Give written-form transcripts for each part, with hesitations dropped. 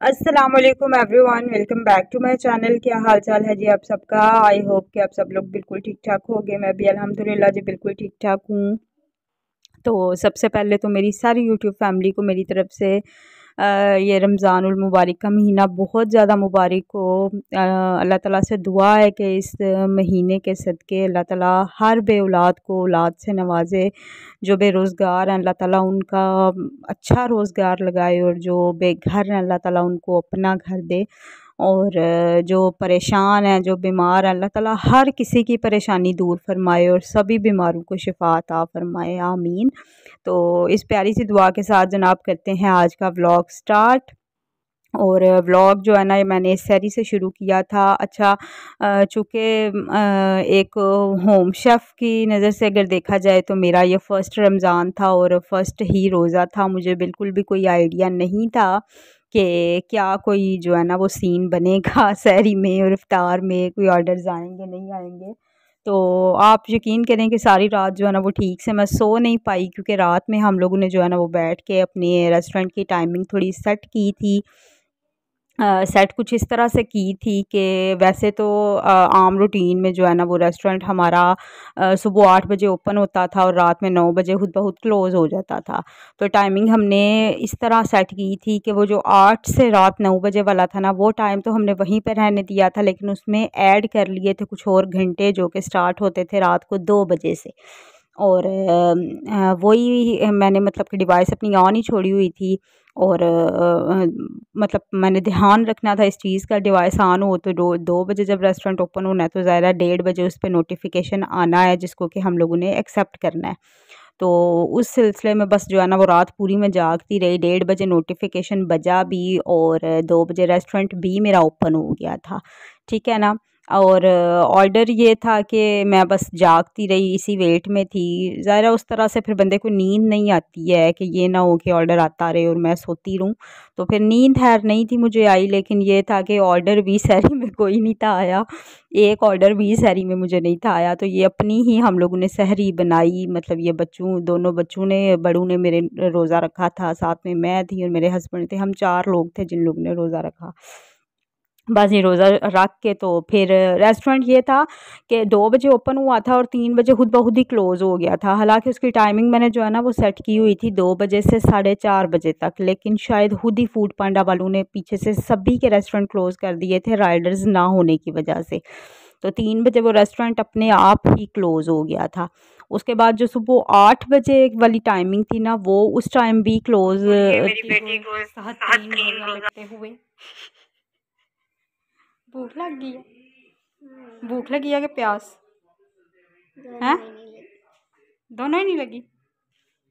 अस्सलाम वालेकुम everyone, welcome back to my channel. क्या हाल चाल है जी आप सबका। आई होप कि आप सब लोग बिल्कुल ठीक ठाक होंगे। मैं भी अल्हम्दुलिल्लाह जी बिल्कुल ठीक ठाक हूँ। तो सबसे पहले तो मेरी सारी यूट्यूब फैमिली को मेरी तरफ से ये रमज़ानुल मुबारक का महीना बहुत ज़्यादा मुबारक हो। अल्लाह ताला से दुआ है कि इस महीने के सदक़े अल्लाह ताला हर बे औलाद को औलाद से नवाजे। जो बेरोज़गार हैं अल्लाह ताला उनका अच्छा रोज़गार लगाए, और जो बेघर हैं अल्लाह ताला उनको अपना घर दे। और जो परेशान हैं, जो बीमार हैं, अल्लाह ताला हर किसी की परेशानी दूर फरमाए और सभी बीमारों को शिफा अता फरमाए, आमीन। तो इस प्यारी सी दुआ के साथ जनाब करते हैं आज का व्लॉग स्टार्ट। और व्लॉग जो है ना, ये मैंने सहरी से शुरू किया था। अच्छा, चूँकि एक होम शेफ़ की नज़र से अगर देखा जाए तो मेरा ये फ़र्स्ट रमज़ान था और फ़र्स्ट ही रोज़ा था। मुझे बिल्कुल भी कोई आइडिया नहीं था कि क्या कोई जो है ना वो सीन बनेगा सहरी में और इफ्तार में, कोई ऑर्डर्स आएँगे नहीं आएँगे। तो आप यकीन करें कि सारी रात जो है ना वो ठीक से मैं सो नहीं पाई, क्योंकि रात में हम लोगों ने जो है ना वो बैठ के अपने रेस्टोरेंट की टाइमिंग थोड़ी सेट की थी। सेट कुछ इस तरह से की थी कि वैसे तो आम रूटीन में जो है ना वो रेस्टोरेंट हमारा सुबह 8 बजे ओपन होता था और रात में 9 बजे खुद ब खुद क्लोज़ हो जाता था। तो टाइमिंग हमने इस तरह सेट की थी कि वो जो 8 से रात 9 बजे वाला था ना, वो टाइम तो हमने वहीं पे रहने दिया था, लेकिन उसमें ऐड कर लिए थे कुछ और घंटे जो कि स्टार्ट होते थे रात को 2 बजे से। और वही मैंने मतलब कि डिवाइस अपनी ऑन ही छोड़ी हुई थी। और मतलब मैंने ध्यान रखना था इस चीज़ का, डिवाइस ऑन हो तो 2 बजे जब रेस्टोरेंट ओपन होना है तो ज़ाहिर है 1:30 बजे उस पे नोटिफिकेशन आना है, जिसको कि हम लोगों ने एक्सेप्ट करना है। तो उस सिलसिले में बस जो है ना वो रात पूरी मैं जागती रही। 1:30 बजे नोटिफिकेशन बजा भी और 2 बजे रेस्टोरेंट भी मेरा ओपन हो गया था, ठीक है ना। और ऑर्डर ये था कि मैं बस जागती रही, इसी वेट में थी। ज़ाहिर उस तरह से फिर बंदे को नींद नहीं आती है कि ये ना हो कि ऑर्डर आता रहे और मैं सोती रहूँ। तो फिर नींद खैर नहीं थी मुझे आई, लेकिन ये था कि ऑर्डर भी सहरी में कोई नहीं था आया। एक ऑर्डर भी सहरी में मुझे नहीं था आया। तो ये अपनी ही हम लोगों ने सहरी बनाई, मतलब ये दोनों बच्चों ने, बड़ों ने मेरे रोज़ा रखा था, साथ में मैं थी और मेरे हस्बैंड थे। हम 4 लोग थे जिन लोगों ने रोज़ा रखा। बस ये रोज़ा रख के तो फिर रेस्टोरेंट ये था कि 2 बजे ओपन हुआ था और 3 बजे खुद ब खुद ही क्लोज़ हो गया था। हालाँकि उसकी टाइमिंग मैंने जो है ना वो सेट की हुई थी 2 बजे से 4:30 बजे तक, लेकिन शायद खुद ही फूड पांडा वालों ने पीछे से सभी के रेस्टोरेंट क्लोज़ कर दिए थे राइडर्स ना होने की वजह से। तो 3 बजे वो रेस्टोरेंट अपने आप ही क्लोज़ हो गया था। उसके बाद जो सुबह 8 बजे वाली टाइमिंग थी ना, वो उस टाइम भी क्लोज़ मेरी बेटी को सहतरीन रोज़ा रखते हुए। भूख लग गई है? भूख लगी है कि प्यास है? दोनों ही नहीं लगी।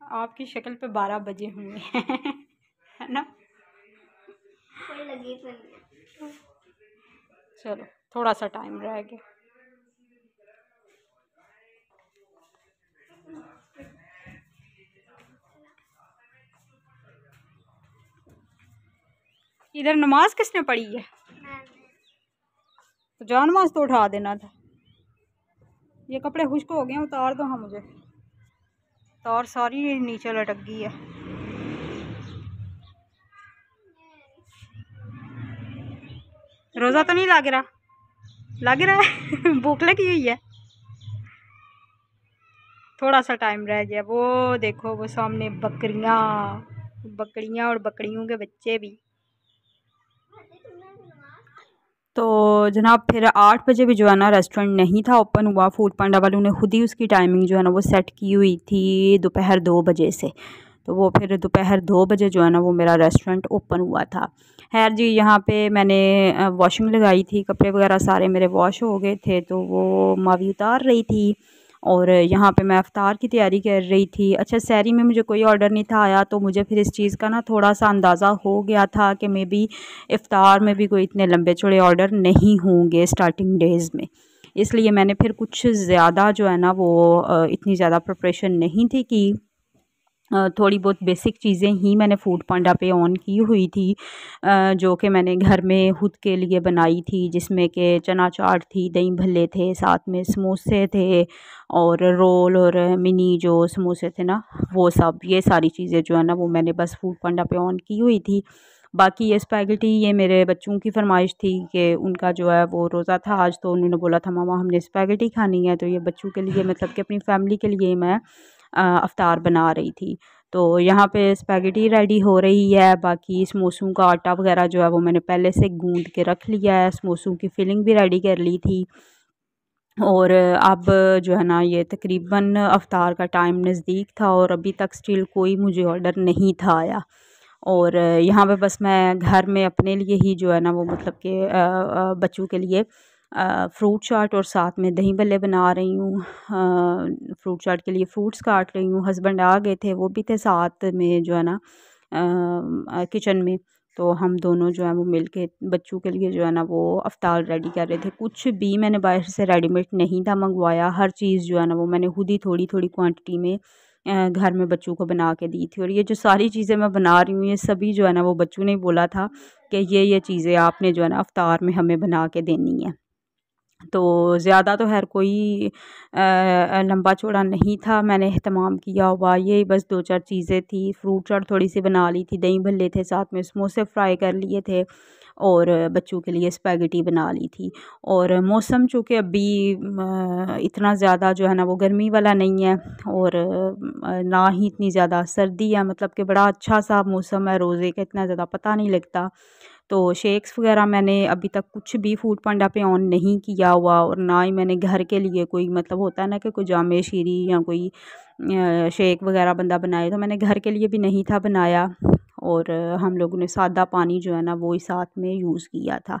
आपकी शक्ल पे 12 बजे हुए हैं है ना। चलो थोड़ा सा टाइम रह गया। इधर नमाज किसने पढ़ी है? तो जाओ नमाज तो उठा देना था। ये कपड़े खुश्क हो गए हैं, उतार दो। हाँ मुझे तार सारी नीचे लटक गई है। रोज़ा तो नहीं लग रहा? लग रहा है भूख लगी हुई है। थोड़ा सा टाइम रह गया। वो देखो वो सामने बकरियां, बकरियां और बकरियों के बच्चे भी। तो जनाब फिर 8 बजे भी जो है ना रेस्टोरेंट नहीं था ओपन हुआ। फूड पांडा वालों ने खुद ही उसकी टाइमिंग जो है ना वो सेट की हुई थी दोपहर 2 बजे से। तो वो फिर दोपहर 2 बजे जो है ना वो मेरा रेस्टोरेंट ओपन हुआ था। खैर जी, यहाँ पे मैंने वॉशिंग लगाई थी, कपड़े वगैरह सारे मेरे वॉश हो गए थे, तो वो मावी उतार रही थी और यहाँ पे मैं इफ्तार की तैयारी कर रही थी। अच्छा, सहरी में मुझे कोई ऑर्डर नहीं था आया, तो मुझे फिर इस चीज़ का ना थोड़ा सा अंदाज़ा हो गया था कि मे बी इफ्तार में भी कोई इतने लंबे चौड़े ऑर्डर नहीं होंगे स्टार्टिंग डेज़ में। इसलिए मैंने फिर कुछ ज़्यादा जो है ना वो इतनी ज़्यादा प्रिपरेशन नहीं थी कि थोड़ी बहुत बेसिक चीज़ें ही मैंने फूड पांडा पे ऑन की हुई थी, जो कि मैंने घर में खुद के लिए बनाई थी, जिसमें कि चना चाट थी, दही भल्ले थे, साथ में समोसे थे और रोल और मिनी जो समोसे थे ना, वो सब, ये सारी चीज़ें जो है ना वो मैंने बस फूड पांडा पे ऑन की हुई थी। बाकी ये स्पैगेटी ये मेरे बच्चों की फरमाइश थी कि उनका जो है वो रोज़ा था आज, तो उन्होंने बोला था मामा हमने स्पैगेटी खानी है, तो ये बच्चों के लिए मतलब कि अपनी फ़ैमिली के लिए मैं अफ्तार बना रही थी। तो यहाँ पे स्पैगेटी रेडी हो रही है। बाकी समोसों का आटा वगैरह जो है वो मैंने पहले से गूँद के रख लिया है, समोसों की फिलिंग भी रेडी कर ली थी। और अब जो है ना ये तकरीबन अफ्तार का टाइम नज़दीक था और अभी तक स्टिल कोई मुझे ऑर्डर नहीं था आया। और यहाँ पे बस मैं घर में अपने लिए ही जो है ना वो मतलब कि बच्चों के लिए फ्रूट चाट और साथ में दही भल्ले बना रही हूँ। फ्रूट चाट के लिए फ्रूट्स काट रही हूँ। हस्बैंड आ गए थे, वो भी थे साथ में जो है ना किचन में। तो हम दोनों जो है वो मिल के बच्चों के लिए जो है ना वो अफ्तार रेडी कर रहे थे। कुछ भी मैंने बाहर से रेडीमेड नहीं था मंगवाया, हर चीज़ जो है ना वो मैंने खुद ही थोड़ी थोड़ी क्वांटिटी में घर में बच्चों को बना के दी थी। और ये जो सारी चीज़ें मैं बना रही हूँ ये सभी जो है ना वो बच्चों ने बोला था कि ये चीज़ें आपने जो है ना अफ्तार में हमें बना के देनी है। तो ज़्यादा तो खैर कोई लंबा चौड़ा नहीं था, मैंने एहतमाम किया हुआ, यही बस 2-4 चीज़ें थी। फ्रूट चाट थोड़ी सी बना ली थी, दही भल्ले थे, साथ में समोसे फ्राई कर लिए थे और बच्चों के लिए स्पैगेटी बना ली थी। और मौसम चूँकि अभी इतना ज़्यादा जो है ना वो गर्मी वाला नहीं है और ना ही इतनी ज़्यादा सर्दी है, मतलब कि बड़ा अच्छा सा मौसम है, रोज़े का इतना ज़्यादा पता नहीं लगता। तो शेक्स वगैरह मैंने अभी तक कुछ भी फूड पांडा पे ऑन नहीं किया हुआ और ना ही मैंने घर के लिए कोई, मतलब होता है ना कि कोई जामे शीरी या कोई शेक वगैरह बंदा बनाए, तो मैंने घर के लिए भी नहीं था बनाया। और हम लोगों ने सादा पानी जो है ना वो ही साथ में यूज़ किया था।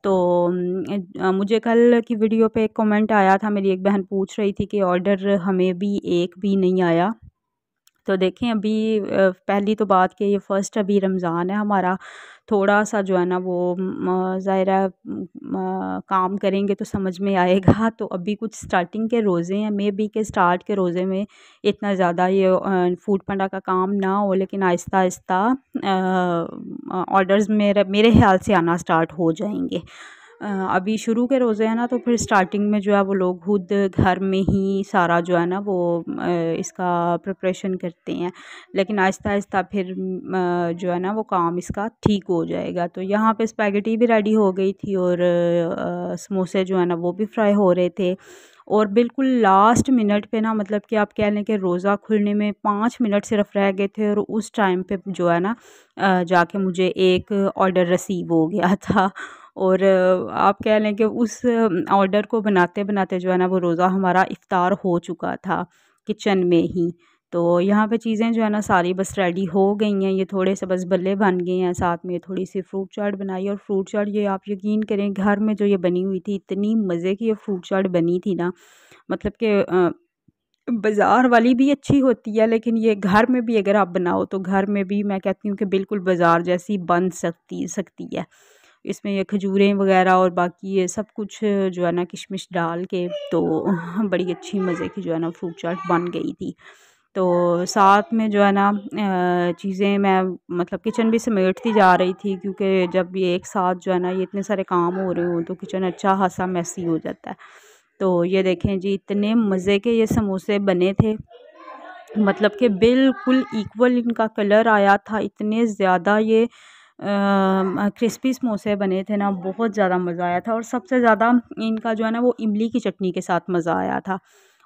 तो मुझे कल की वीडियो पे एक कमेंट आया था, मेरी एक बहन पूछ रही थी कि ऑर्डर हमें भी एक भी नहीं आया। तो देखें अभी पहली तो बात कि ये फ़र्स्ट अभी रमज़ान है हमारा, थोड़ा-सा जो है ना वो ज़ाहिर है काम करेंगे तो समझ में आएगा। तो अभी कुछ स्टार्टिंग के रोज़े हैं, मे बी के स्टार्ट के रोज़े में इतना ज़्यादा ये फूड पांडा का काम ना हो, लेकिन आहिस्ता-आहिस्ता ऑर्डर्स मेरे मेरे ख़्याल से आना स्टार्ट हो जाएँगे। अभी शुरू के रोज़े हैं ना, तो फिर स्टार्टिंग में जो है वो लोग खुद घर में ही सारा जो है ना वो इसका प्रिपरेशन करते हैं, लेकिन आहिस्ता-आहिस्ता फिर जो है ना वो काम इसका ठीक हो जाएगा। तो यहाँ पे स्पैगेटी भी रेडी हो गई थी और समोसे जो है ना वो भी फ्राई हो रहे थे। और बिल्कुल लास्ट मिनट पे ना, मतलब कि आप कह लें कि रोज़ा खुलने में 5 मिनट सिर्फ रह गए थे और उस टाइम पे जो है ना जाके मुझे एक ऑर्डर रिसीव हो गया था। और आप कह लें कि उस ऑर्डर को बनाते-बनाते जो है ना वो रोज़ा हमारा इफ़्तार हो चुका था किचन में ही। तो यहाँ पे चीज़ें जो है ना सारी बस रेडी हो गई हैं, ये थोड़े से बस बल्ले बन गए हैं, साथ में थोड़ी-सी फ्रूट चाट बनाई। और फ्रूट चाट ये आप यकीन करें घर में जो ये बनी हुई थी, इतनी मज़े की ये फ्रूट चाट बनी थी ना, मतलब कि बाज़ार वाली भी अच्छी होती है, लेकिन ये घर में भी अगर आप बनाओ तो घर में भी मैं कहती हूँ कि बिल्कुल बाज़ार जैसी बन सकती सकती है। इसमें ये खजूरें वग़ैरह और बाकी ये सब कुछ जो है ना किशमिश डाल के, तो बड़ी अच्छी मज़े की जो है ना फ्रूट चाट बन गई थी। तो साथ में जो है ना चीज़ें मैं मतलब किचन भी समेटती जा रही थी, क्योंकि जब ये एक साथ जो है ना ये इतने सारे काम हो रहे हों तो किचन अच्छा ख़ासा मेसी हो जाता है। तो ये देखें जी, इतने मज़े के ये समोसे बने थे, मतलब कि बिल्कुल इक्वल इनका कलर आया था, इतने ज़्यादा ये क्रिस्पी समोसे बने थे ना, बहुत ज़्यादा मज़ा आया था। और सबसे ज़्यादा इनका जो है ना वो इमली की चटनी के साथ मज़ा आया था।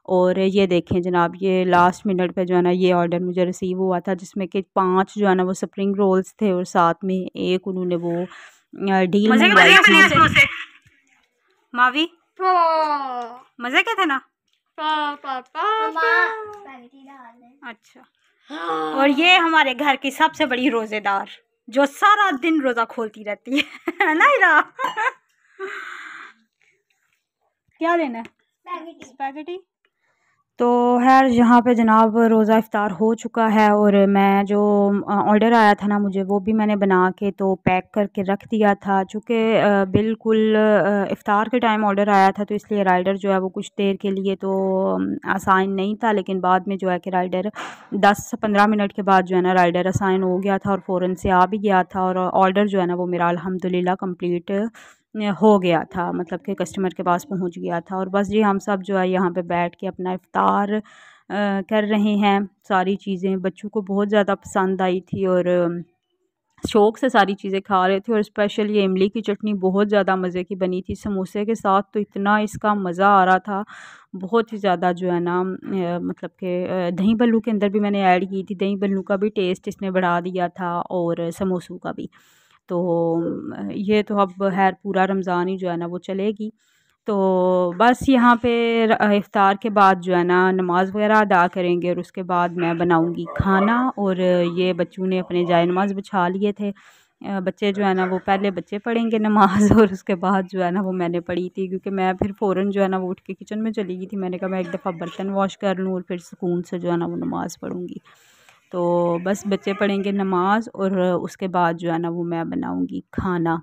और ये देखें जनाब, ये लास्ट मिनट पे जो है ना ये ऑर्डर मुझे रिसीव हुआ था, जिसमें कि 5 जो है ना वो स्प्रिंग रोल्स थे और साथ में एक उन्होंने वो डील मंगवाई थी। मावी मज़े के थे ना। अच्छा, और ये हमारे घर की सबसे बड़ी रोज़ेदार जो सारा दिन रोज़ा खोलती रहती है ना इरा। क्या लेना है? स्पैगेटी। तो खैर यहाँ पे जनाब रोज़ा इफ़्तार हो चुका है और मैं जो ऑर्डर आया था ना मुझे, वो भी मैंने बना के तो पैक करके रख दिया था। चूँकि बिल्कुल इफ़्तार के टाइम ऑर्डर आया था, तो इसलिए राइडर जो है वो कुछ देर के लिए तो असाइन नहीं था, लेकिन बाद में जो है कि राइडर 10 से 15 मिनट के बाद जो है ना राइडर असाइन हो गया था और फ़ौरन से आ भी गया था। और ऑर्डर जो है ना वो मेरा अल्हम्दुलिल्लाह कंप्लीट हो गया था, मतलब कि कस्टमर के पास पहुंच गया था। और बस जी हम सब जो है यहाँ पे बैठ के अपना इफ़्तार कर रहे हैं। सारी चीज़ें बच्चों को बहुत ज़्यादा पसंद आई थी और शौक़ से सारी चीज़ें खा रहे थे। और स्पेशल ये इमली की चटनी बहुत ज़्यादा मज़े की बनी थी समोसे के साथ, तो इतना इसका मज़ा आ रहा था, बहुत ही ज़्यादा जो है ना मतलब कि दही बल्लू के अंदर भी मैंने ऐड की थी, दही बल्लू का भी टेस्ट इसने बढ़ा दिया था और समोसों का भी। तो ये तो अब खैर पूरा रमज़ान ही जो है ना वो चलेगी। तो बस यहाँ पे इफ़्तार के बाद जो है ना नमाज़ वग़ैरह अदा करेंगे और उसके बाद मैं बनाऊँगी खाना। और ये बच्चों ने अपने जाए नमाज़ बिछा लिए थे। बच्चे जो है ना वो पहले बच्चे पढ़ेंगे नमाज़ और उसके बाद जो है ना वो मैंने पढ़ी थी, क्योंकि मैं फिर फ़ौरन जो है ना वो उठ के किचन में चली गई थी। मैंने कहा मैं एक दफ़ा बर्तन वॉश कर लूँ और फिर सुकून से जो है ना वो नमाज़ पढ़ूँगी। तो बस बच्चे पढ़ेंगे नमाज़ और उसके बाद जो है ना वो मैं बनाऊँगी खाना।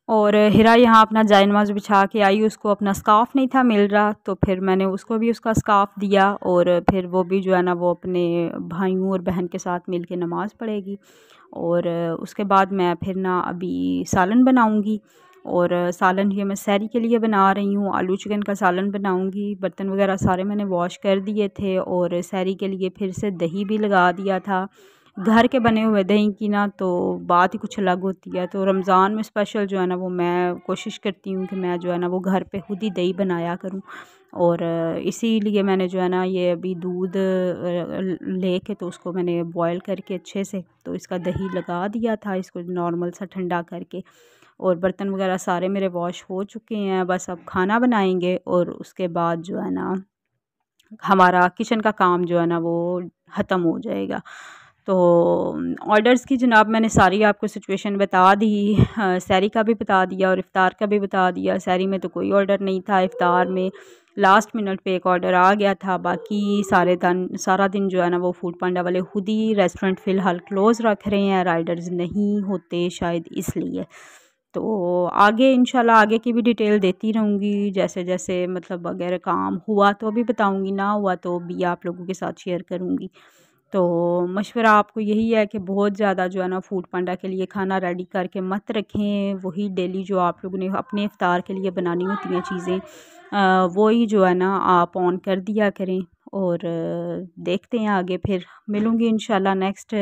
और हिरा यहाँ अपना जाए नमाज़ बिछा के आई, उसको अपना स्कार्फ़ नहीं था मिल रहा, तो फिर मैंने उसको भी उसका स्कार्फ़ दिया और फिर वो भी जो है ना वो अपने भाइयों और बहन के साथ मिल के नमाज़ पढ़ेगी। और उसके बाद मैं फिर ना अभी सालन बनाऊँगी। और सालन ये मैं सहरी के लिए बना रही हूँ, आलू चिकन का सालन बनाऊँगी। बर्तन वगैरह सारे मैंने वॉश कर दिए थे और सहरी के लिए फिर से दही भी लगा दिया था। घर के बने हुए दही की ना तो बात ही कुछ अलग होती है। तो रमज़ान में स्पेशल जो है ना वो मैं कोशिश करती हूँ कि मैं जो है ना वो घर पे खुद ही दही बनाया करूँ। और इसीलिए मैंने जो है ना ये अभी दूध लेके तो उसको मैंने बॉयल करके अच्छे से तो इसका दही लगा दिया था, इसको नॉर्मल सा ठंडा करके। और बर्तन वगैरह सारे मेरे वॉश हो चुके हैं, बस अब खाना बनाएंगे और उसके बाद जो है ना हमारा किचन का काम जो है ना वो ख़त्म हो जाएगा। तो ऑर्डर्स की जनाब मैंने सारी आपको सिचुएशन बता दी। सहरी का भी बता दिया और इफ़्तार का भी बता दिया। सहरी में तो कोई ऑर्डर नहीं था, इफ़्तार में लास्ट मिनट पे एक ऑर्डर आ गया था। बाकी सारा दिन जो है ना वो फूड पांडा वाले खुद ही रेस्टोरेंट फ़िलहाल क्लोज़ रख रहे हैं, राइडर्स नहीं होते शायद इसलिए। तो आगे इंशाल्लाह आगे की भी डिटेल देती रहूँगी, जैसे जैसे मतलब अगर काम हुआ तो भी बताऊँगी, ना हुआ तो भी आप लोगों के साथ शेयर करूँगी। तो मशवरा आपको यही है कि बहुत ज़्यादा जो है ना फूड पांडा के लिए खाना रेडी करके मत रखें। वही डेली जो आप लोगों ने अपने इफ़्तार के लिए बनानी होती हैं चीज़ें, वही जो है ना आप ऑन कर दिया करें। और देखते हैं आगे, फिर मिलूँगी इंशाल्लाह नेक्स्ट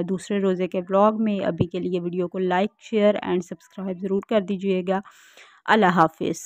दूसरे रोज़े के व्लॉग में। अभी के लिए वीडियो को लाइक शेयर एंड सब्सक्राइब ज़रूर कर दीजिएगा। अल्लाह हाफ़िज़।